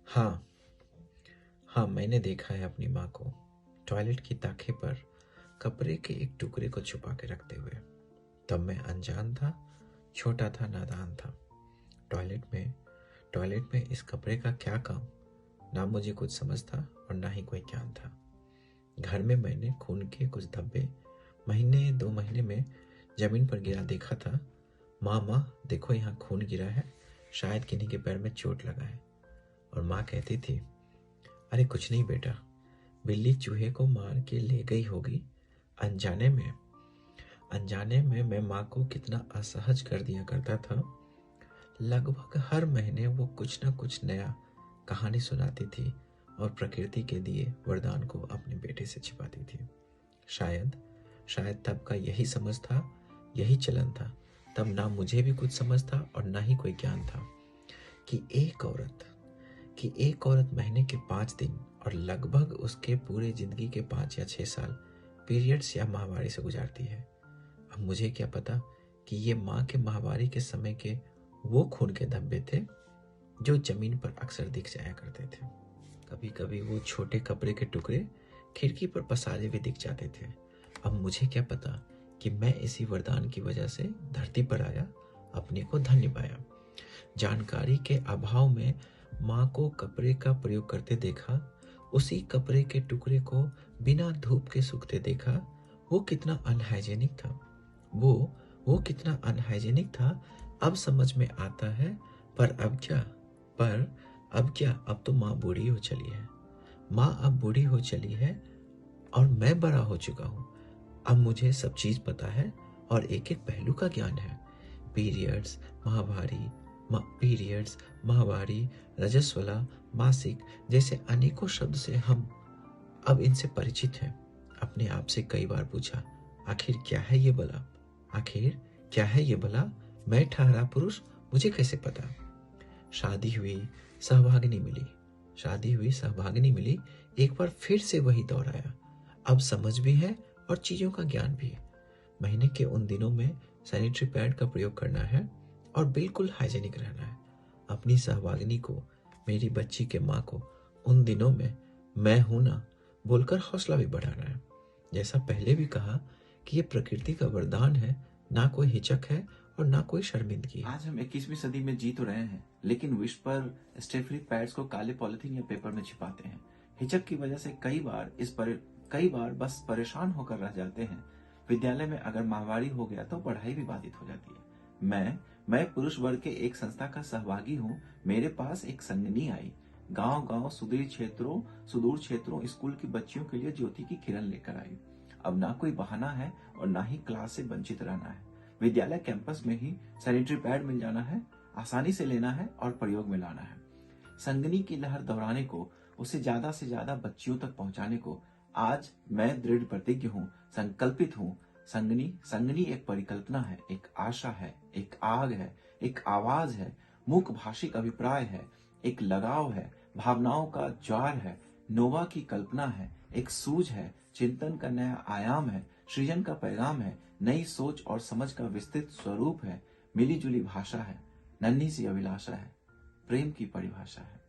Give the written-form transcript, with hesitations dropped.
हाँ, हाँ, मैंने देखा है अपनी माँ को टॉयलेट की ताखे पर कपड़े के एक टुकड़े को छुपा के रखते हुए। तब मैं अनजान था, छोटा था, नादान था। टॉयलेट में इस कपड़े का क्या काम, ना मुझे कुछ समझ था और ना ही कोई ज्ञान था। घर में मैंने खून के कुछ धब्बे महीने 2 महीने में जमीन पर गिरा देखा था। माँ देखो, यहाँ खून गिरा है, शायद किन्हीं के पैर में चोट लगा है। और माँ कहती थी, अरे कुछ नहीं बेटा, बिल्ली चूहे को मार के ले गई होगी। अनजाने में मैं माँ को कितना असहज कर दिया करता था। लगभग हर महीने वो कुछ न कुछ नया कहानी सुनाती थी और प्रकृति के दिए वरदान को अपने बेटे से छिपाती थी। शायद तब का यही समझ था, यही चलन था। तब ना मुझे भी कुछ समझ था और ना ही कोई ज्ञान था कि एक औरत महीने के 5 दिन और लगभग उसके पूरे जिंदगी के 5 या 6 साल पीरियड्स या माहवारी से गुजारती है। अब मुझे क्या पता कि ये माँ के माहवारी के समय के वो खून के धब्बे थे जो जमीन पर अक्सर दिख जाया करते थे। कभी कभी वो छोटे कपड़े के टुकड़े खिड़की पर पसारे हुए दिख जाते थे। अब मुझे क्या पता कि मैं इसी वरदान की वजह से धरती पर आया, अपने को धन्य पाया। जानकारी के अभाव में माँ को कपड़े का प्रयोग करते देखा, उसी कपड़े के टुकड़े को बिना धूप के सूखते देखा। वो कितना अनहाइजेनिक था, वो कितना अनहाइजेनिक था, अब समझ में आता है। पर अब क्या, अब तो माँ बूढ़ी हो चली है। माँ अब बूढ़ी हो चली है और मैं बड़ा हो चुका हूँ। अब मुझे सब चीज पता है और एक एक पहलू का ज्ञान है। पीरियड्स, माहवारी, रजस्वला, मासिक जैसे अनेकों शब्द से हम अब इनसे परिचित हैं। अपने आप से कई बार पूछा, आखिर क्या है ये भला? मैं ठहरा पुरुष, मुझे कैसे पता? शादी हुई, सहभागिनी मिली। एक बार फिर से वही दौर आया। अब समझ भी है और चीजों का ज्ञान भी। महीने के उन दिनों में सैनिटरी पैड का प्रयोग करना है और बिल्कुल हाइजेनिक रहना है। अपनी सहभागिनी को, मेरी बच्ची के माँ को उन दिनों में मैं हूं ना बोलकर हौसला भी बढ़ाना है। जैसा पहले भी कहा कि ये प्रकृति का वरदान है, ना कोई हिचक है और ना कोई शर्मिंदगी। आज हम 21वीं सदी में जी तो रहे हैं, लेकिन विश पर स्टेफ्री पैड्स को काले पॉलिथीन या पेपर में छिपाते हैं। हिचक की वजह से कई बार बस परेशान होकर रह जाते हैं। विद्यालय में अगर माहवारी हो गया तो पढ़ाई भी बाधित हो जाती है। मैं पुरुष वर्ग के एक संस्था का सहभागी हूँ। मेरे पास एक संगनी आई। गांव सुदूर क्षेत्रों स्कूल की बच्चियों के लिए ज्योति की किरण लेकर आई। अब ना कोई बहाना है और ना ही क्लास से वंचित रहना है। विद्यालय कैंपस में ही सैनिटरी पैड मिल जाना है, आसानी से लेना है और प्रयोग में लाना है। संगनी की लहर दोहराने को, उसे ज्यादा से ज्यादा बच्चियों तक पहुंचाने को आज मैं दृढ़ प्रतिज्ञ हूँ, संकल्पित हूँ। संगनी एक परिकल्पना है, एक आशा है, एक आग है, एक आवाज है, मूक भाषिक अभिप्राय है, एक लगाव है, भावनाओं का ज्वार है, नोवा की कल्पना है, एक सूझ है, चिंतन का नया आयाम है, सृजन का पैगाम है, नई सोच और समझ का विस्तृत स्वरूप है, मिलीजुली भाषा है, नन्ही सी अभिलाषा है, प्रेम की परिभाषा है।